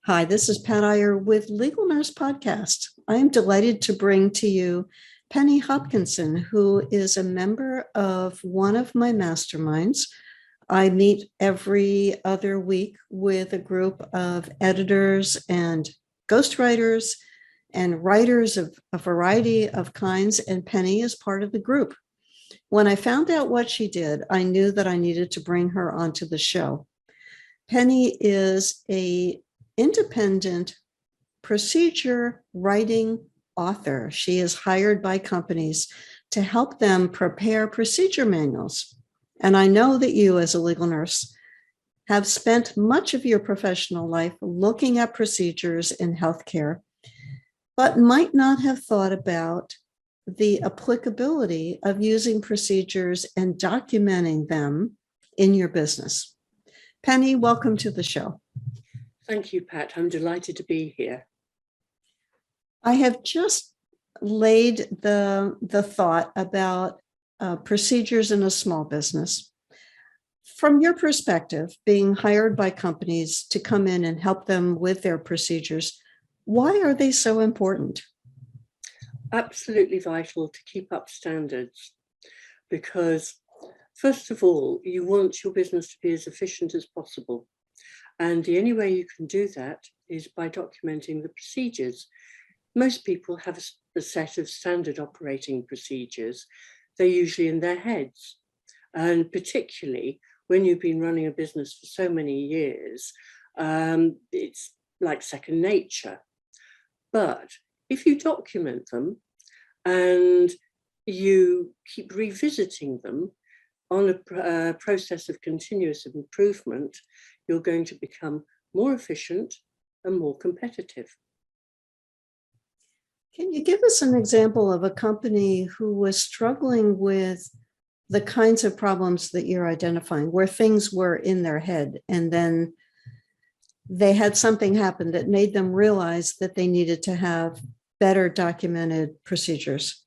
Hi, this is Pat Iyer with Legal Nurse Podcast. I am delighted to bring to you Penny Hopkinson, who is a member of one of my masterminds. I meet every other week with a group of editors and ghostwriters and writers of a variety of kinds, and Penny is part of the group. When I found out what she did, I knew that I needed to bring her onto the show. Penny is an independent procedure writing author. She is hired by companies to help them prepare procedure manuals. And I know that you, as a legal nurse, have spent much of your professional life looking at procedures in healthcare, but might not have thought about the applicability of using procedures and documenting them in your business. Penny, welcome to the show. Thank you, Pat. I'm delighted to be here. I have just laid the thought about procedures in a small business. From your perspective, being hired by companies to come in and help them with their procedures, why are they so important? Absolutely vital to keep up standards, because first of all, you want your business to be as efficient as possible. And the only way you can do that is by documenting the procedures. Most people have a set of standard operating procedures. They're usually in their heads. And particularly when you've been running a business for so many years, it's like second nature. But if you document them and you keep revisiting them on a process of continuous improvement, you're going to become more efficient and more competitive. Can you give us an example of a company who was struggling with the kinds of problems that you're identifying, where things were in their head and then they had something happen that made them realize that they needed to have better documented procedures?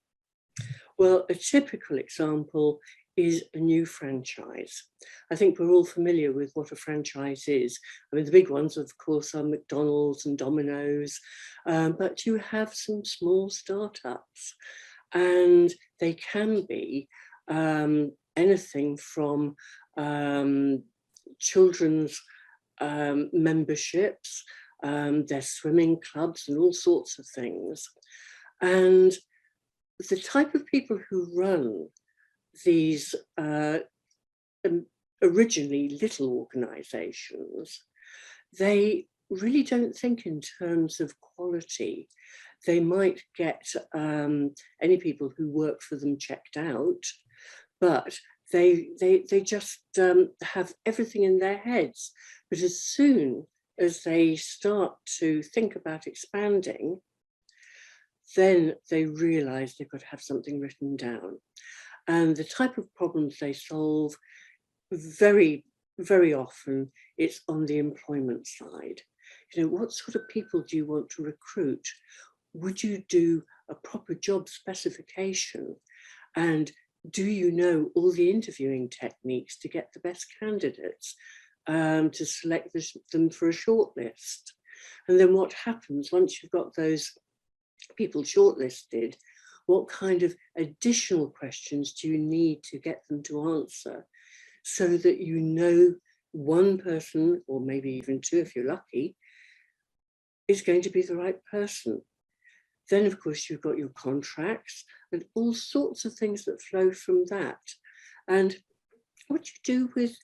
Well, a typical example is a new franchise. I think we're all familiar with what a franchise is. I mean, the big ones, of course, are McDonald's and Domino's, but you have some small startups, and they can be anything from children's memberships, their swimming clubs and all sorts of things. And the type of people who run these originally little organizations, they really don't think in terms of quality. They might get any people who work for them checked out, but they just have everything in their heads. But as soon as they start to think about expanding, then they realize they've got to have something written down. And the type of problems they solve, very, very often, it's on the employment side. You know, what sort of people do you want to recruit? Would you do a proper job specification? And do you know all the interviewing techniques to get the best candidates, to select them for a shortlist? And then what happens once you've got those people shortlisted? What kind of additional questions do you need to get them to answer so that you know one person, or maybe even two if you're lucky, is going to be the right person? Then, of course, you've got your contracts and all sorts of things that flow from that. And what do you do with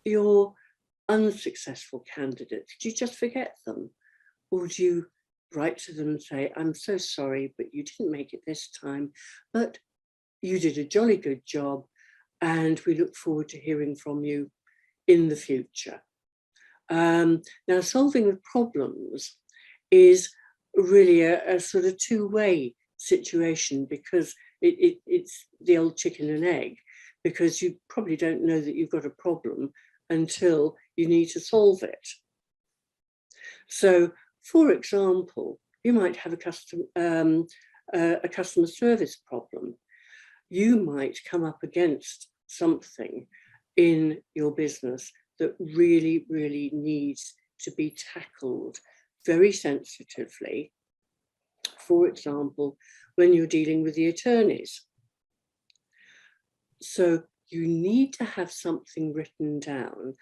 your unsuccessful candidates? Do you just forget them? Or do you write to them and say, I'm so sorry, but you didn't make it this time, but you did a jolly good job, and we look forward to hearing from you in the future. Now, solving the problems is really a sort of two-way situation, because it's the old chicken and egg, because you probably don't know that you've got a problem until you need to solve it. So, for example, you might have a customer service problem. You might come up against something in your business that really, really needs to be tackled very sensitively. For example, when you're dealing with the attorneys. So you need to have something written down.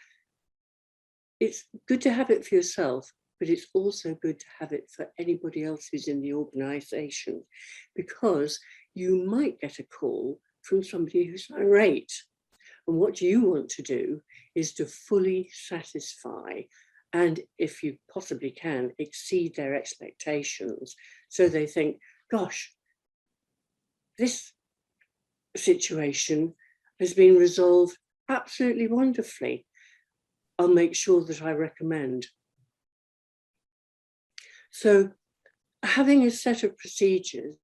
It's good to have it for yourself, but it's also good to have it for anybody else who's in the organisation, because you might get a call from somebody who's irate. And what you want to do is to fully satisfy, and if you possibly can, exceed their expectations. So they think, gosh, this situation has been resolved absolutely wonderfully. I'll make sure that I recommend. So having a set of procedures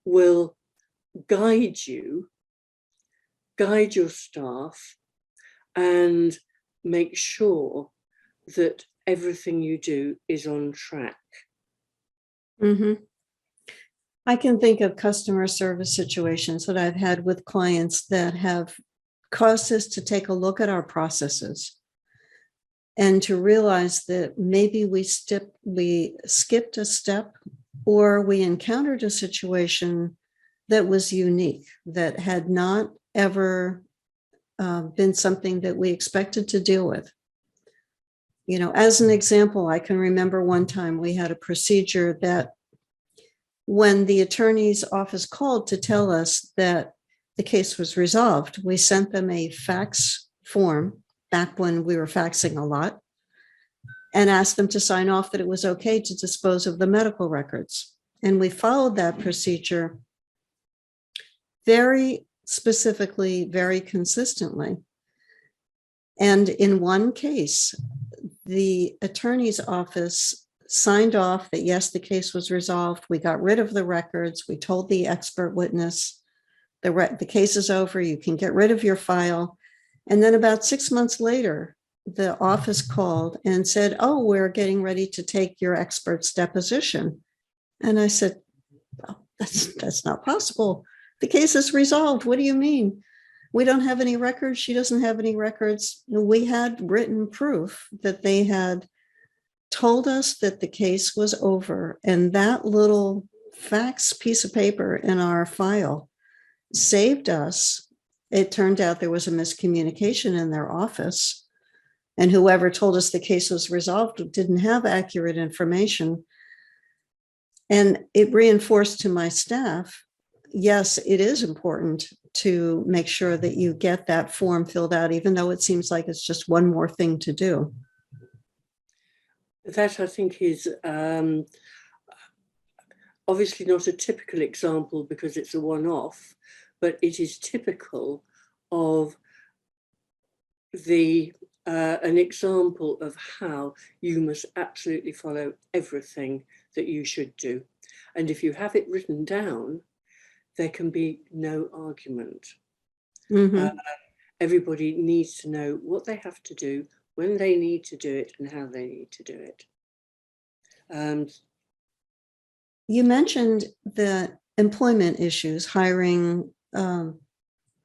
will guide you, guide your staff, and make sure that everything you do is on track. Mm-hmm. I can think of customer service situations that I've had with clients that have caused us to take a look at our processes and to realize that maybe we skipped a step, or we encountered a situation that was unique, that had not ever been something that we expected to deal with. You know, as an example, I can remember one time we had a procedure that when the attorney's office called to tell us that the case was resolved, we sent them a fax form back when we were faxing a lot and asked them to sign off that it was okay to dispose of the medical records. And we followed that procedure very specifically, very consistently. And in one case, the attorney's office signed off that, yes, the case was resolved. We got rid of the records. We told the expert witness, the case is over. You can get rid of your file. And then about 6 months later, the office called and said, oh, we're getting ready to take your expert's deposition. And I said, oh, that's not possible. The case is resolved. What do you mean? We don't have any records. She doesn't have any records. We had written proof that they had told us that the case was over. And that little fax piece of paper in our file saved us. It turned out there was a miscommunication in their office, and whoever told us the case was resolved didn't have accurate information. And it reinforced to my staff, yes, it is important to make sure that you get that form filled out, even though it seems like it's just one more thing to do. That, I think, is obviously not a typical example because it's a one-off, but it is typical of an example of how you must absolutely follow everything that you should do. And if you have it written down, there can be no argument. Mm-hmm. Everybody needs to know what they have to do, when they need to do it, and how they need to do it. You mentioned the employment issues, hiring, and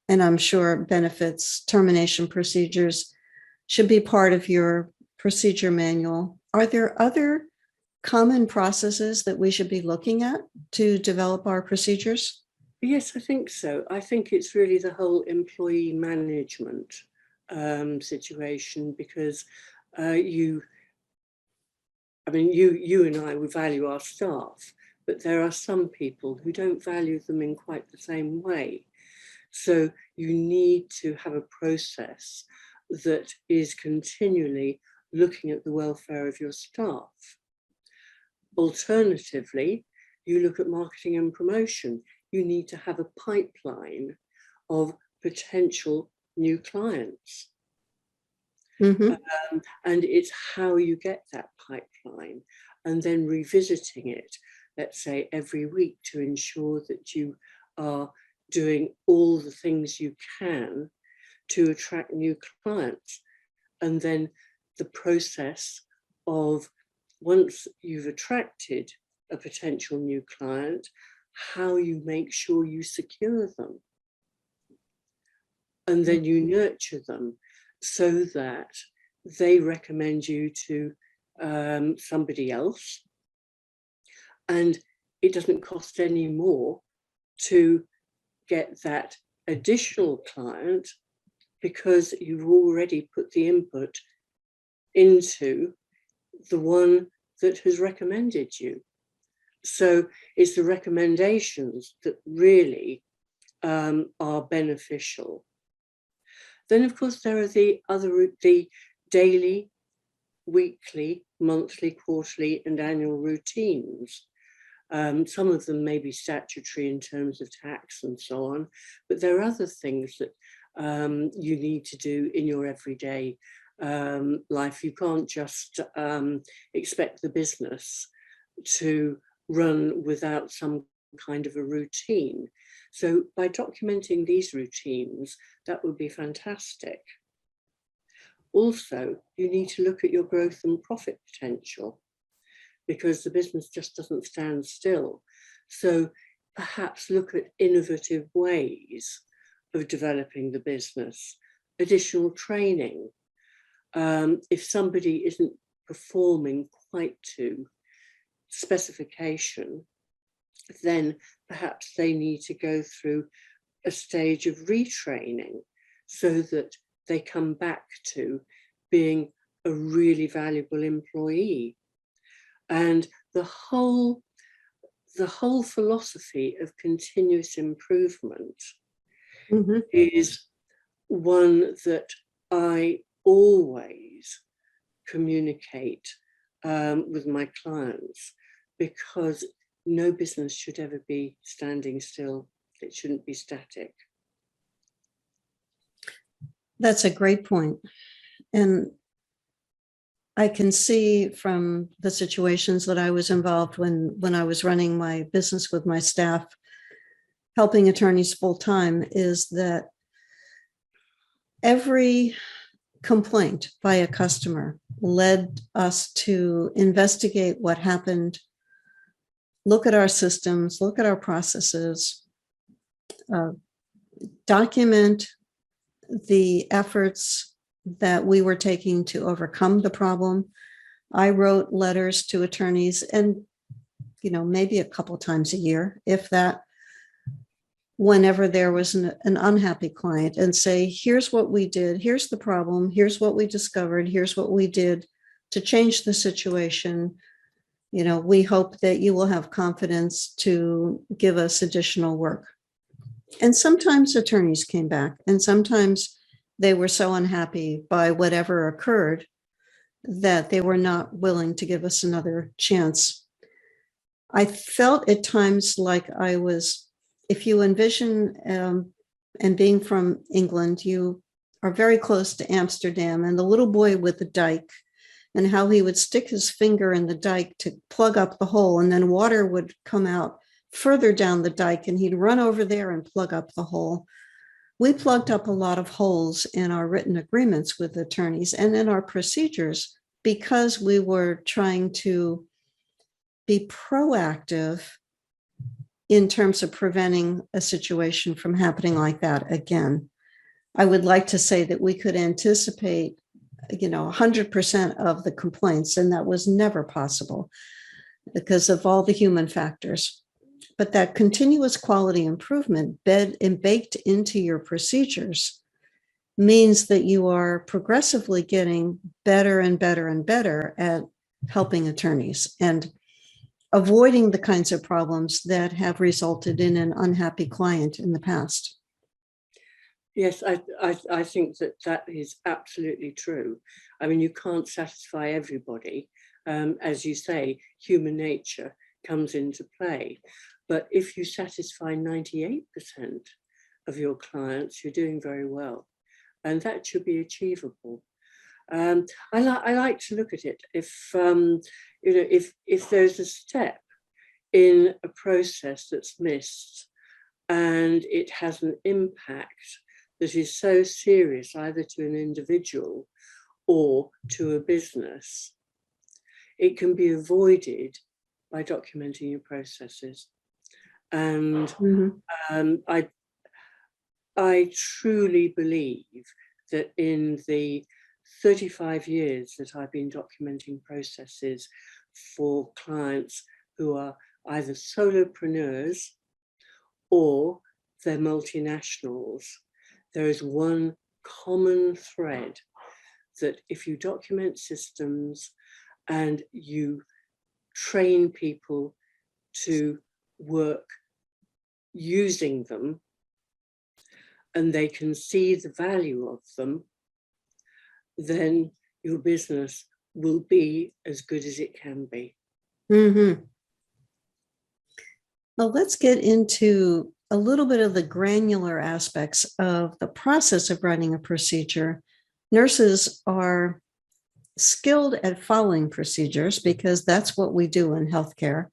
I'm sure benefits, termination procedures should be part of your procedure manual. Are there other common processes that we should be looking at to develop our procedures? Yes, I think so. I think it's really the whole employee management situation, because you and I, we value our staff, but there are some people who don't value them in quite the same way. So you need to have a process that is continually looking at the welfare of your staff. Alternatively, you look at marketing and promotion. You need to have a pipeline of potential new clients. Mm-hmm. And it's how you get that pipeline and then revisiting it, let's say every week, to ensure that you are doing all the things you can to attract new clients. And then the process of, once you've attracted a potential new client, how you make sure you secure them. And then you nurture them so that they recommend you to somebody else, and it doesn't cost any more to get that additional client because you've already put the input into the one that has recommended you. So it's the recommendations that really are beneficial. Then, of course, there are the daily, weekly, monthly, quarterly, and annual routines. Some of them may be statutory in terms of tax and so on, but there are other things that you need to do in your everyday life. You can't just expect the business to run without some kind of a routine. So by documenting these routines, that would be fantastic. Also, you need to look at your growth and profit potential, because the business just doesn't stand still. So perhaps look at innovative ways of developing the business, additional training. If somebody isn't performing quite to specification, then perhaps they need to go through a stage of retraining so that they come back to being a really valuable employee. And the whole philosophy of continuous improvement is one that I always communicate with my clients, because no business should ever be standing still. It shouldn't be static. That's a great point. And I can see from the situations that I was involved when I was running my business with my staff, helping attorneys full time, is that every complaint by a customer led us to investigate what happened, look at our systems, look at our processes, document the efforts that we were taking to overcome the problem. I wrote letters to attorneys, and maybe a couple times a year, if that, whenever there was an unhappy client, and say, here's what we did, here's the problem, here's what we discovered, here's what we did to change the situation. We hope that you will have confidence to give us additional work. And sometimes attorneys came back, and sometimes they were so unhappy by whatever occurred that they were not willing to give us another chance. I felt at times like I was, if you envision, and being from England, you are very close to Amsterdam, and the little boy with the dike, and how he would stick his finger in the dike to plug up the hole, and then water would come out further down the dike, and he'd run over there and plug up the hole. We plugged up a lot of holes in our written agreements with attorneys and in our procedures, because we were trying to be proactive in terms of preventing a situation from happening like that again. I would like to say that we could anticipate 100% of the complaints, and that was never possible because of all the human factors. But that continuous quality improvement baked into your procedures means that you are progressively getting better and better and better at helping attorneys and avoiding the kinds of problems that have resulted in an unhappy client in the past. Yes, I think that is absolutely true. I mean, you can't satisfy everybody. As you say, human nature comes into play. But if you satisfy 98% of your clients, you're doing very well. And that should be achievable. I like to look at it. If there's a step in a process that's missed and it has an impact that is so serious, either to an individual or to a business, it can be avoided by documenting your processes. And I truly believe that in the 35 years that I've been documenting processes for clients who are either solopreneurs or they're multinationals. There is one common thread that if you document systems and you train people to work using them, and they can see the value of them, then your business will be as good as it can be. Mm-hmm. Well, let's get into a little bit of the granular aspects of the process of running a procedure. Nurses are skilled at following procedures because that's what we do in healthcare.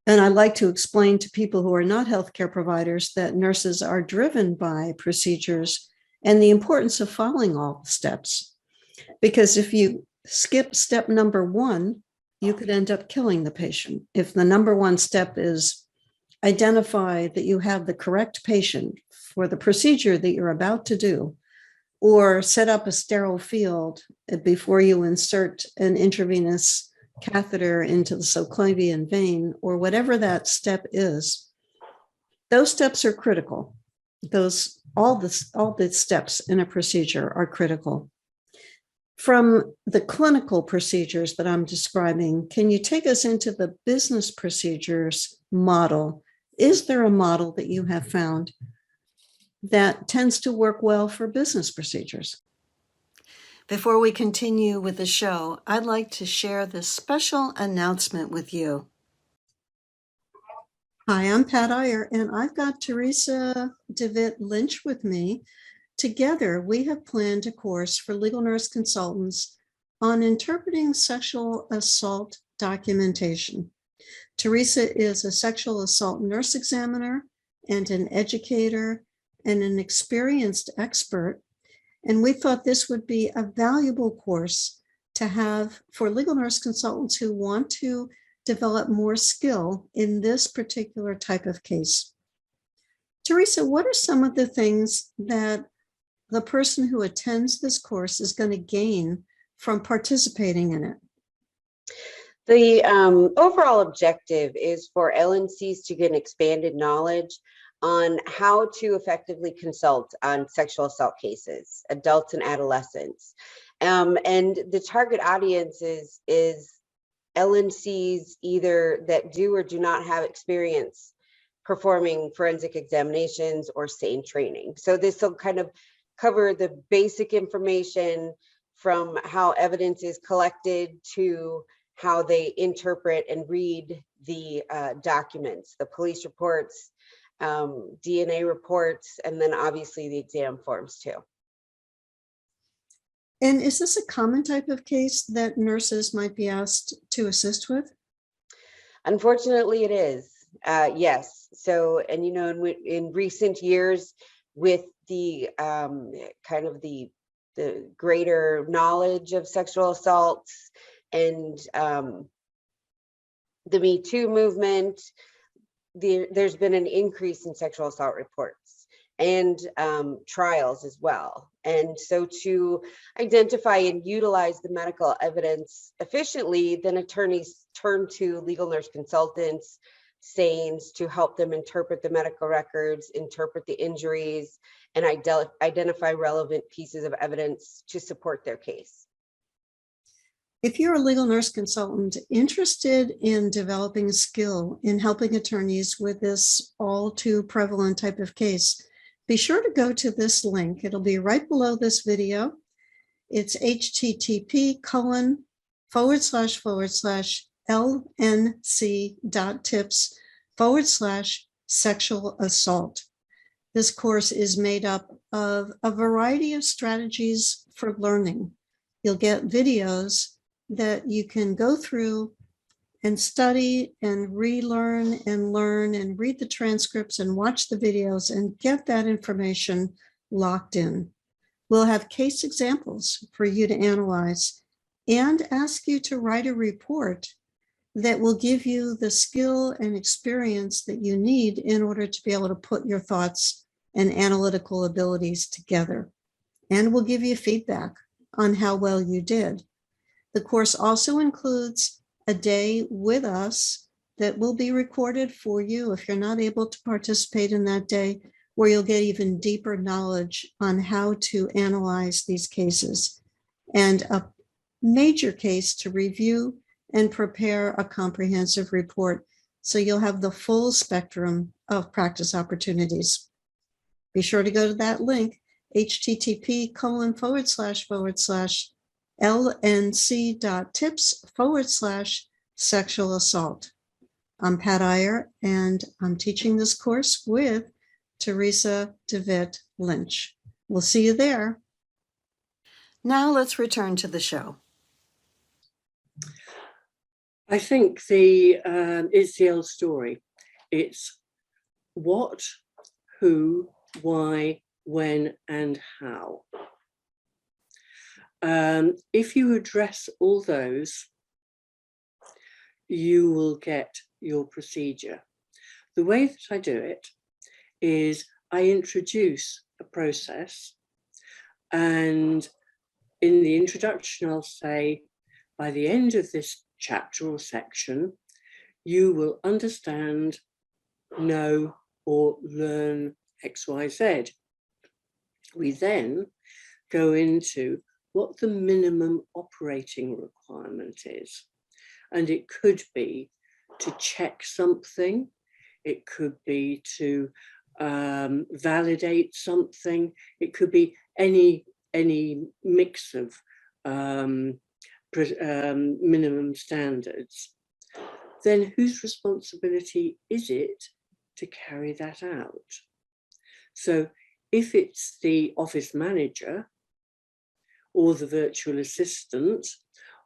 And I like to explain to people who are not healthcare providers that nurses are driven by procedures and the importance of following all the steps. Because if you skip step number one, you could end up killing the patient. If the number one step is identify that you have the correct patient for the procedure that you're about to do, or set up a sterile field before you insert an intravenous catheter into the subclavian vein, or whatever that step is, those steps are critical. All the steps in a procedure are critical. From the clinical procedures that I'm describing, can you take us into the business procedures model? Is there a model that you have found that tends to work well for business procedures? Before we continue with the show, I'd like to share this special announcement with you. Hi, I'm Pat Iyer, and I've got Teresa DeWitt Lynch with me. Together, we have planned a course for legal nurse consultants on interpreting sexual assault documentation. Teresa is a sexual assault nurse examiner and an educator and an experienced expert. And we thought this would be a valuable course to have for legal nurse consultants who want to develop more skill in this particular type of case. Teresa, what are some of the things that the person who attends this course is going to gain from participating in it? The overall objective is for LNCs to get an expanded knowledge on how to effectively consult on sexual assault cases, adults and adolescents. And the target audience is LNCs either that do or do not have experience performing forensic examinations or SANE training. So this will kind of cover the basic information from how evidence is collected to how they interpret and read the documents, the police reports, DNA reports, and then obviously the exam forms too. And is this a common type of case that nurses might be asked to assist with? Unfortunately, it is. Yes. So, and you know, in recent years, with the kind of the greater knowledge of sexual assaults and the Me Too movement, there's been an increase in sexual assault reports and trials as well. And so to identify and utilize the medical evidence efficiently, then attorneys turn to legal nurse consultants, SANEs, to help them interpret the medical records, interpret the injuries, and identify relevant pieces of evidence to support their case. If you're a legal nurse consultant interested in developing a skill in helping attorneys with this all too prevalent type of case, be sure to go to this link. It'll be right below this video. It's http://lnc.tips/sexual assault. This course is made up of a variety of strategies for learning. You'll get videos that you can go through and study and relearn and learn and read the transcripts and watch the videos and get that information locked in. We'll have case examples for you to analyze and ask you to write a report that will give you the skill and experience that you need in order to be able to put your thoughts and analytical abilities together. And we'll give you feedback on how well you did. The course also includes a day with us that will be recorded for you if you're not able to participate in that day, where you'll get even deeper knowledge on how to analyze these cases, and a major case to review and prepare a comprehensive report, so you'll have the full spectrum of practice opportunities. Be sure to go to that link, http://lnc.tips/sexual assault. I'm Pat Iyer, and I'm teaching this course with Teresa DeWitt Lynch. We'll see you there. Now let's return to the show. I think it's the old story. It's what, who, why, when, and how. If you address all those, you will get your procedure. The way that I do it is I introduce a process, and in the introduction I'll say, by the end of this chapter or section, you will understand, know, or learn XYZ. We then go into what the minimum operating requirement is. And it could be to check something, it could be to validate something, it could be any mix of minimum standards. Then whose responsibility is it to carry that out? So if it's the office manager or the virtual assistant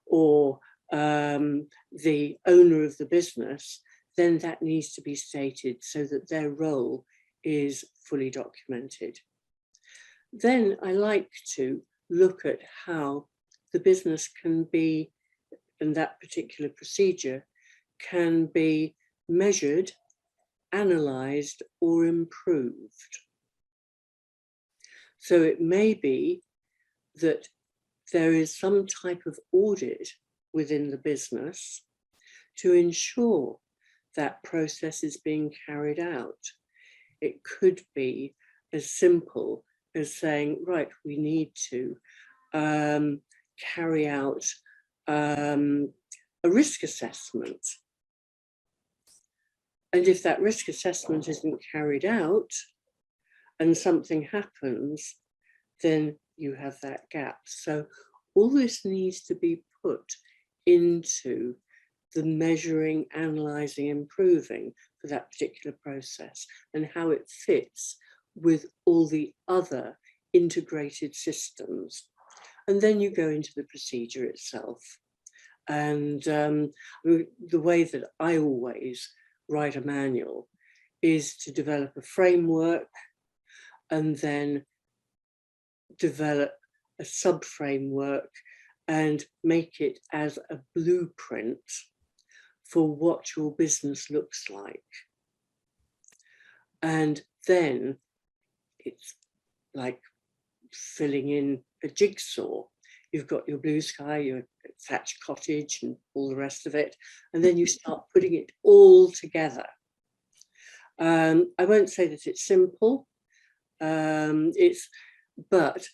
or the owner of the business, then that needs to be stated so that their role is fully documented. Then I like to look at how the business can be, and that particular procedure can be measured, analysed, or improved. So it may be that there is some type of audit within the business to ensure that process is being carried out. It could be as simple as saying, right, we need to carry out a risk assessment. And if that risk assessment isn't carried out and something happens, then you have that gap. So all this needs to be put into the measuring, analysing, improving for that particular process and how it fits with all the other integrated systems. And then you go into the procedure itself. And the way that I always write a manual is to develop a framework and then develop a sub-framework and make it as a blueprint for what your business looks like. And then it's like filling in a jigsaw. You've got your blue sky, your thatched cottage and all the rest of it. And then you start putting it all together. I won't say that it's simple, but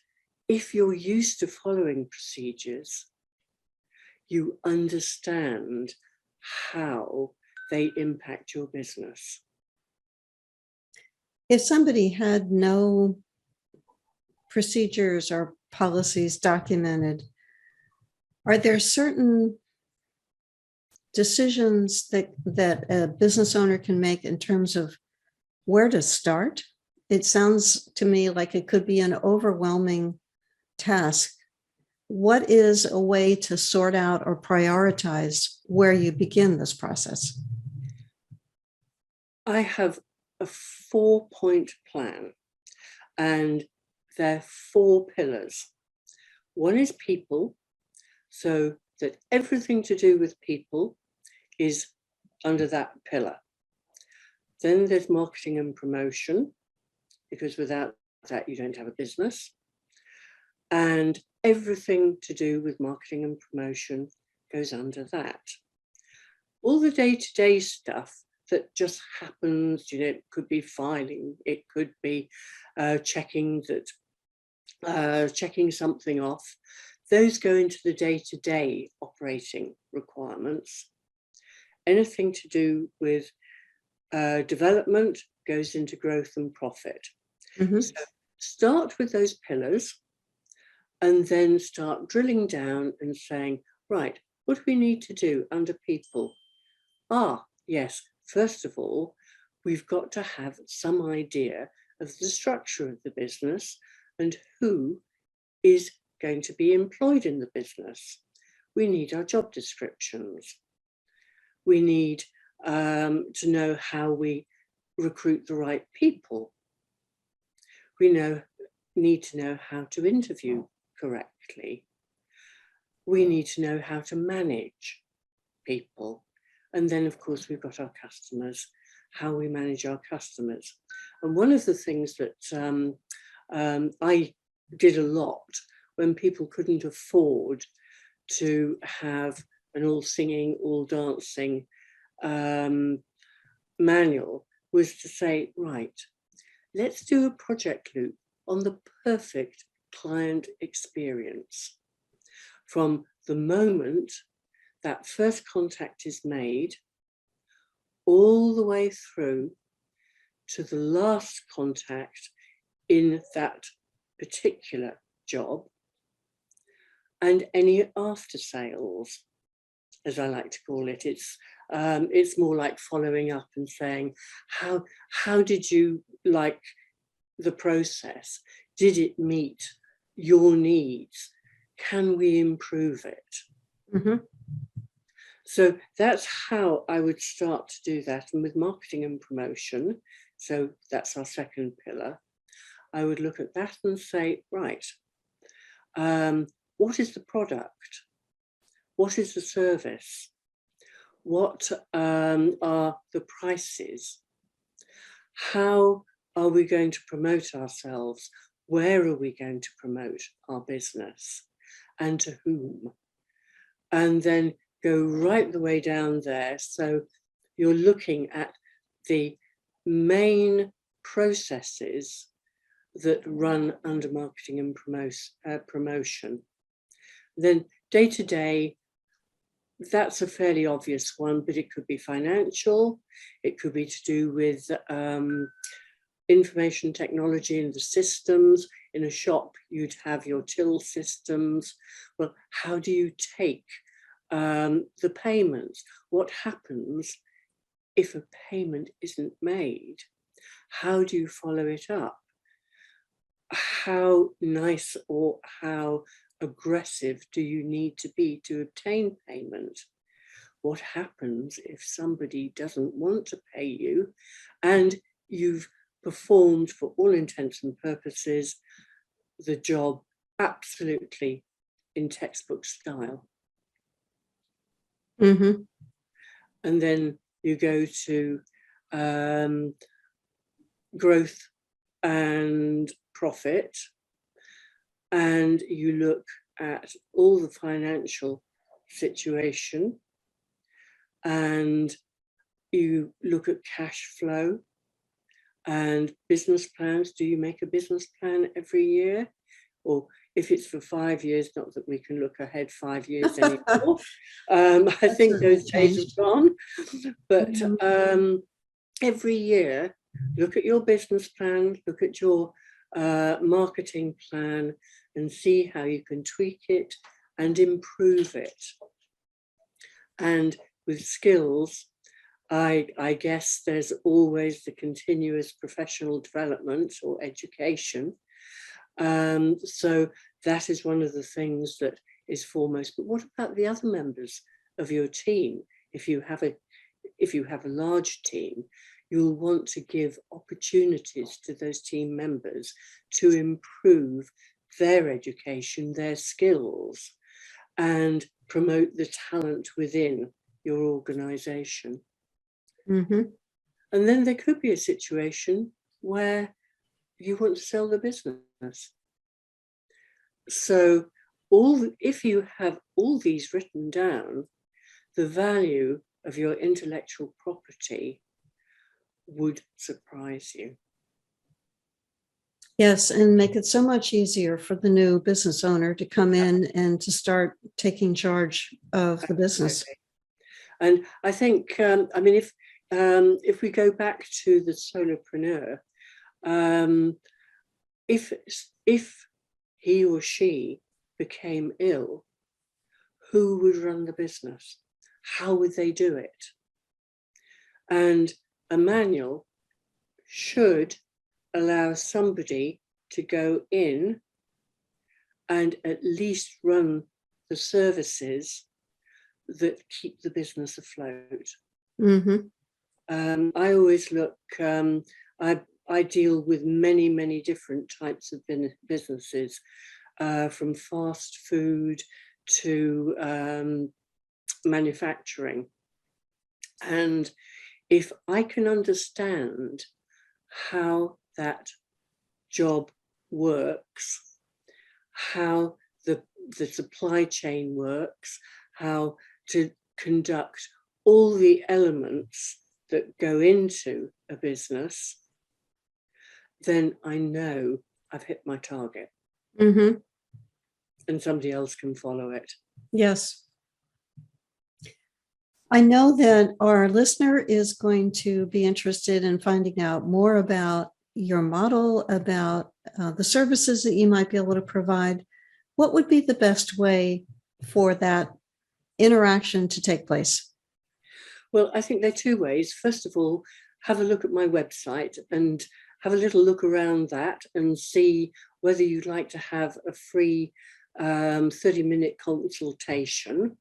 if you're used to following procedures, you understand how they impact your business. If somebody had no procedures or policies documented, are there certain decisions that a business owner can make in terms of where to start? It sounds to me like it could be an overwhelming task. What is a way to sort out or prioritize where you begin this process? I have a 4-point plan, and there are 4 pillars. One is people, so that everything to do with people is under that pillar. Then there's marketing and promotion, because without that you don't have a business. And everything to do with marketing and promotion goes under that. All the day-to-day stuff that just happens, you know, it could be filing, it could be checking something off. Those go into the day-to-day operating requirements. Anything to do with development goes into growth and profit. Mhm. So start with those pillars and then start drilling down and saying, right, what do we need to do under people? Yes, first of all, we've got to have some idea of the structure of the business and who is going to be employed in the business. We need our job descriptions. We need to know how we recruit the right people. We need to know how to interview correctly. We need to know how to manage people. And then, of course, we've got our customers, how we manage our customers. And one of the things that I did a lot when people couldn't afford to have an all singing, all dancing manual was to say, right, let's do a project loop on the perfect client experience. From the moment that first contact is made, all the way through to the last contact in that particular job, and any after sales, as I like to call it. It's more like following up and saying, how did you like the process? Did it meet your needs? Can we improve it? Mhm. So that's how I would start to do that. And with marketing and promotion, so that's our second pillar, I would look at that and say, right, what is the product? What is the service? What are the prices? How are we going to promote ourselves? Where are we going to promote our business? And to whom? And then go right the way down there. So you're looking at the main processes that run under marketing and promotion. Then day to day, that's a fairly obvious one, but it could be financial. It could be to do with information technology and the systems. In a shop, you'd have your till systems. Well, how do you take the payments? What happens if a payment isn't made? How do you follow it up? How nice or how aggressive do you need to be to obtain payment? What happens if somebody doesn't want to pay you and you've performed, for all intents and purposes, the job absolutely in textbook style? Mhm. And then you go to growth and profit, and you look at all the financial situation, and you look at cash flow and business plans. Do you make a business plan every year? Or if it's for 5 years, not that we can look ahead 5 years anymore. I think those days have gone. But every year, look at your business plan, look at your marketing plan, and see how you can tweak it and improve it. And with skills, I guess there's always the continuous professional development or education. So that is one of the things that is foremost. But what about the other members of your team? If you have a large team, you'll want to give opportunities to those team members to improve their education, their skills, and promote the talent within your organization. Mm-hmm. And then there could be a situation where you want to sell the business. So if you have all these written down, the value of your intellectual property would surprise you. Yes, and make it so much easier for the new business owner to come in and to start taking charge of the business. And I think, I mean, if we go back to the solopreneur, if he or she became ill, who would run the business? How would they do it? And a manual should allow somebody to go in and at least run the services that keep the business afloat. Mm-hmm. I always look, I deal with many different types of businesses, from fast food to manufacturing. And if I can understand how that job works, how the supply chain works, how to conduct all the elements that go into a business, then I know I've hit my target. Mm-hmm. And somebody else can follow it. Yes. I know that our listener is going to be interested in finding out more about your model, about the services that you might be able to provide. What would be the best way for that interaction to take place? Well, I think there are two ways. First of all, have a look at my website and have a little look around that and see whether you'd like to have a free 30-minute consultation.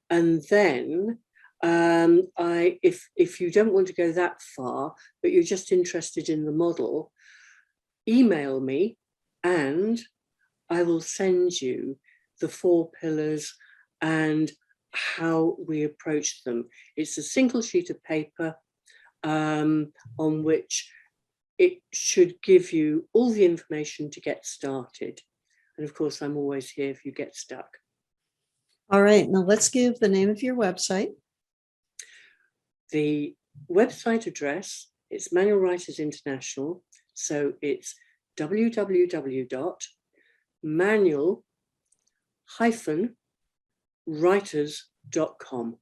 And then if you don't want to go that far, but you're just interested in the model, email me and I will send you the 4 pillars and how we approach them. It's a single sheet of paper on which it should give you all the information to get started. And of course, I'm always here if you get stuck. All right, now let's give the name of your website. The website address is Manual Writers International. So it's www.manual-writers.com.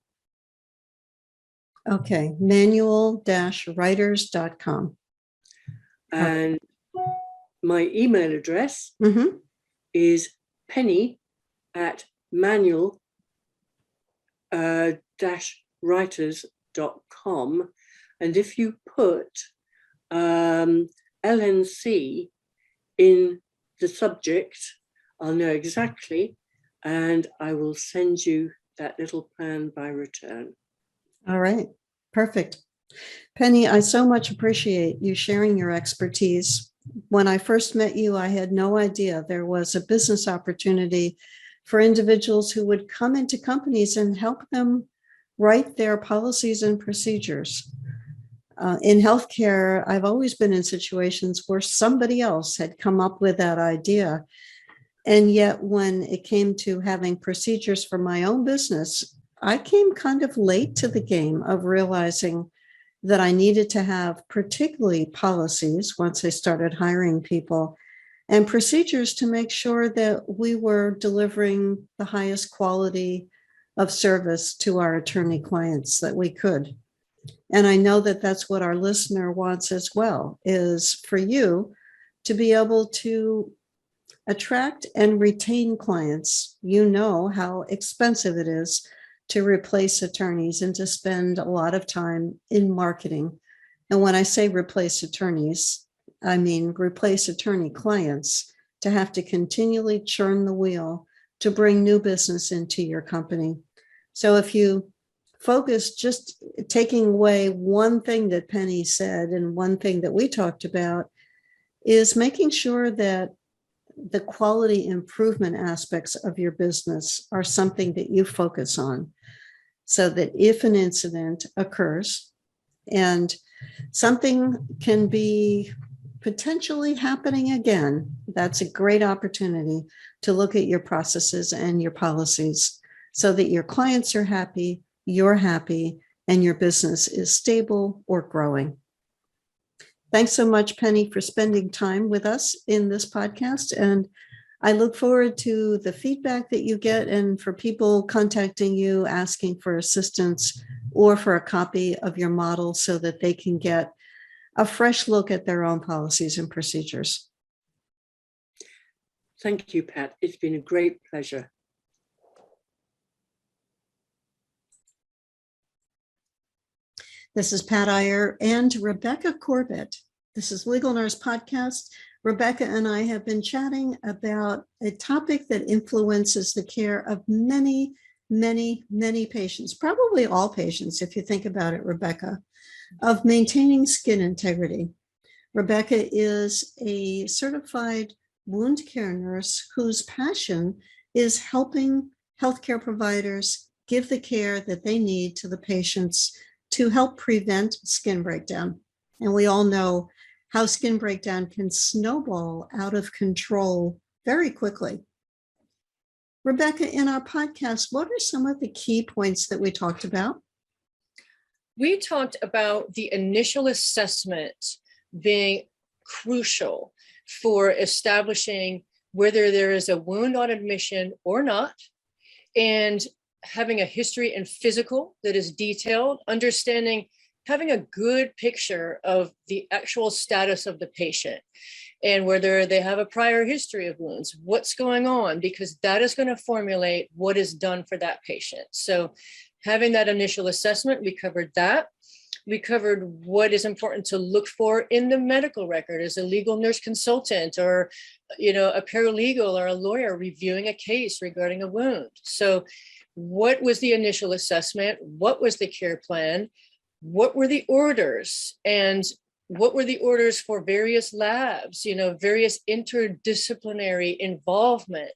Okay, manual-writers.com. And my email address is penny@manual-writers.com. And if you put LNC in the subject, I'll know exactly, and I will send you that little plan by return. All right, perfect. Penny, I so much appreciate you sharing your expertise. When I first met you, I had no idea there was a business opportunity for individuals who would come into companies and help them write their policies and procedures. In healthcare, I've always been in situations where somebody else had come up with that idea. And yet when it came to having procedures for my own business, I came kind of late to the game of realizing that I needed to have particularly policies once I started hiring people and procedures to make sure that we were delivering the highest quality of service to our attorney clients that we could. And I know that that's what our listener wants as well, is for you to be able to attract and retain clients. You know how expensive it is to replace attorneys and to spend a lot of time in marketing. And when I say replace attorneys, I mean replace attorney clients, to have to continually churn the wheel to bring new business into your company. So if you focus, just taking away one thing that Penny said and one thing that we talked about, is making sure that the quality improvement aspects of your business are something that you focus on, so that if an incident occurs, and something can be potentially happening again, that's a great opportunity to look at your processes and your policies so that your clients are happy, you're happy, and your business is stable or growing. Thanks so much, Penny, for spending time with us in this podcast. And I look forward to the feedback that you get and for people contacting you, asking for assistance or for a copy of your model so that they can get a fresh look at their own policies and procedures. Thank you, Pat. It's been a great pleasure. This is Pat Iyer and Rebecca Corbett. This is Legal Nurse Podcast. Rebecca and I have been chatting about a topic that influences the care of many, many, many patients, probably all patients, if you think about it, Rebecca, of maintaining skin integrity. Rebecca is a certified wound care nurse whose passion is helping healthcare providers give the care that they need to the patients to help prevent skin breakdown. And we all know how skin breakdown can snowball out of control very quickly. Rebecca, in our podcast, what are some of the key points that we talked about? We talked about the initial assessment being crucial for establishing whether there is a wound on admission or not, and having a history and physical that is detailed, understanding, having a good picture of the actual status of the patient and whether they have a prior history of wounds, what's going on, because that is going to formulate what is done for that patient. So having that initial assessment, we covered that. We covered what is important to look for in the medical record as a legal nurse consultant or, a paralegal or a lawyer reviewing a case regarding a wound. So what was the initial assessment? What was the care plan? What were the orders? And what were the orders for various labs, various interdisciplinary involvement,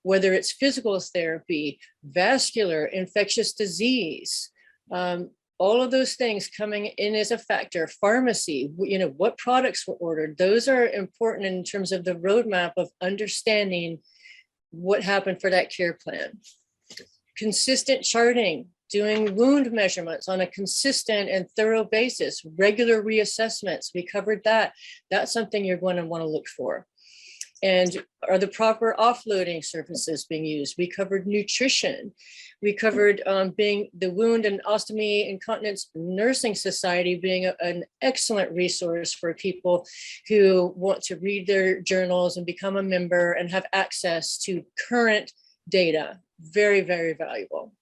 whether it's physical therapy, vascular, infectious disease, all of those things coming in as a factor, pharmacy, what products were ordered. Those are important in terms of the roadmap of understanding what happened for that care plan. Consistent charting, doing wound measurements on a consistent and thorough basis, regular reassessments. We covered that. That's something you're going to want to look for. And are the proper offloading surfaces being used? We covered nutrition. We covered being the Wound and Ostomy Incontinence Nursing Society being an excellent resource for people who want to read their journals and become a member and have access to current data. Very, very valuable.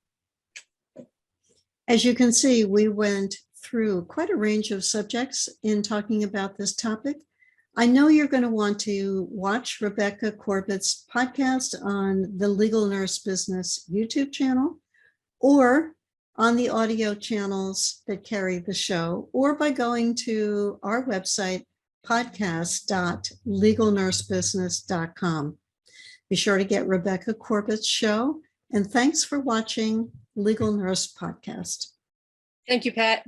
As you can see, we went through quite a range of subjects in talking about this topic. I know you're going to want to watch Rebecca Corbett's podcast on the Legal Nurse Business YouTube channel, or on the audio channels that carry the show, or by going to our website, podcast.legalnursebusiness.com. Be sure to get Rebecca Corbett's show. And thanks for watching Legal Nurse Podcast. Thank you, Pat.